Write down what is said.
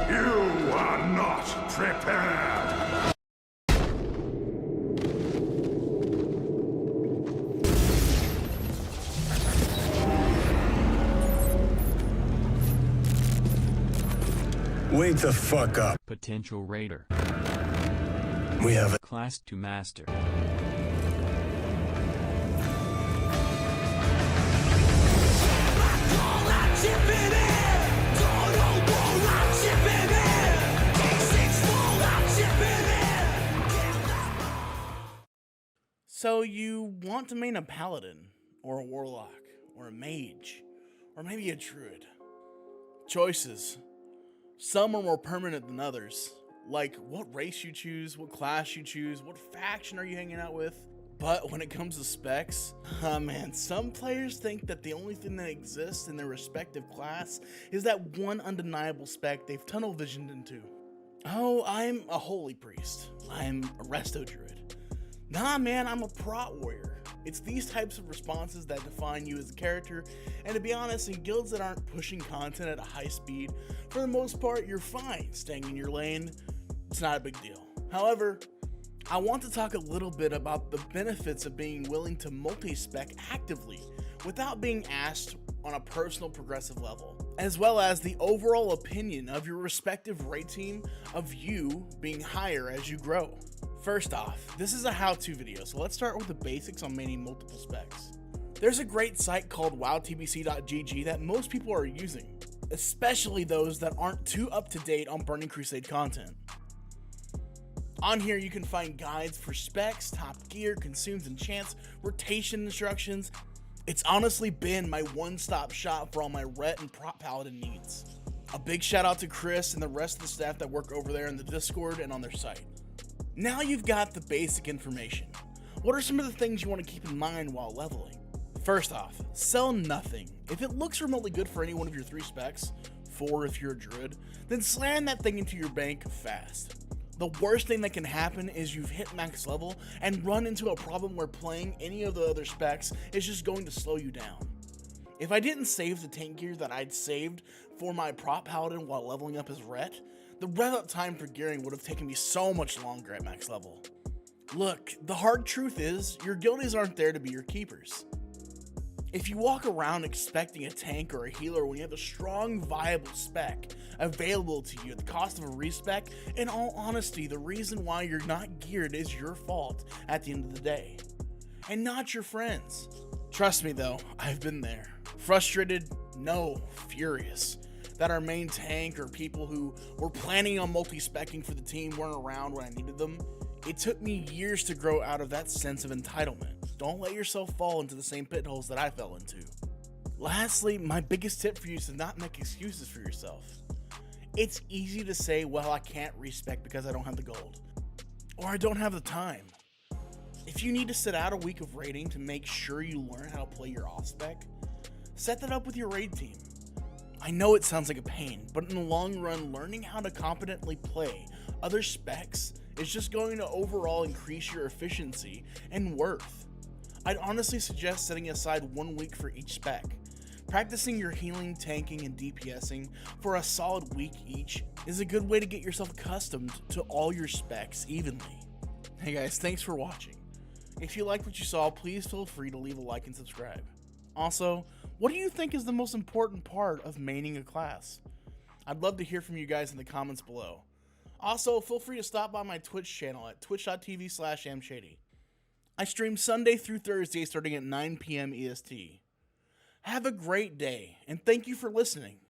You are not prepared! Wake the fuck up. Potential Raider. We have a Class to Master. So you want to main a paladin, or a warlock, or a mage, or maybe a druid. Choices. Some are more permanent than others, like what race you choose, what class you choose, what faction are you hanging out with. But when it comes to specs, man, some players think that the only thing that exists in their respective class is that one undeniable spec they've tunnel visioned into. Oh, I'm a holy priest. I'm a resto druid. Nah, man, I'm a prot warrior. It's these types of responses that define you as a character, and to be honest, in guilds that aren't pushing content at a high speed, for the most part, you're fine staying in your lane. It's not a big deal. However, I want to talk a little bit about the benefits of being willing to multi-spec actively without being asked on a personal progressive level, as well as the overall opinion of your respective raid team of you being higher as you grow. First off, this is a how-to video, so let's start with the basics on maining multiple specs. There's a great site called wowtbc.gg that most people are using, especially those that aren't too up-to-date on Burning Crusade content. On here you can find guides for specs, top gear, consumes, enchants, rotation instructions. It's honestly been my one-stop shop for all my ret and prop paladin needs. A big shout out to Chris and the rest of the staff that work over there in the Discord and on their site. Now you've got the basic information. What are some of the things you want to keep in mind while leveling? First off, sell nothing. If it looks remotely good for any one of your 3 specs, 4 if you're a druid, then slam that thing into your bank fast. The worst thing that can happen is you've hit max level and run into a problem where playing any of the other specs is just going to slow you down. If I didn't save the tank gear that I'd saved for my prop paladin while leveling up his ret, the rev up time for gearing would have taken me so much longer at max level. Look, the hard truth is, your guildies aren't there to be your keepers. If you walk around expecting a tank or a healer when you have a strong, viable spec available to you at the cost of a respec, in all honesty, the reason why you're not geared is your fault at the end of the day, and not your friends. Trust me though, I've been there. Frustrated? No, furious that our main tank or people who were planning on multi-specking for the team weren't around when I needed them. It took me years to grow out of that sense of entitlement. Don't let yourself fall into the same pit holes that I fell into. Lastly, my biggest tip for you is to not make excuses for yourself. It's easy to say, well, I can't respec because I don't have the gold, or I don't have the time. If you need to sit out a week of raiding to make sure you learn how to play your off spec, set that up with your raid team. I know it sounds like a pain, but in the long run, learning how to competently play other specs is just going to overall increase your efficiency and worth. I'd honestly suggest setting aside 1 week for each spec. Practicing your healing, tanking, and DPSing for a solid week each is a good way to get yourself accustomed to all your specs evenly. Hey guys, thanks for watching. If you liked what you saw, please feel free to leave a like and subscribe. Also, what do you think is the most important part of maining a class? I'd love to hear from you guys in the comments below. Also, feel free to stop by my Twitch channel at twitch.tv/amshady. I stream Sunday through Thursday starting at 9 p.m. EST. Have a great day, and thank you for listening.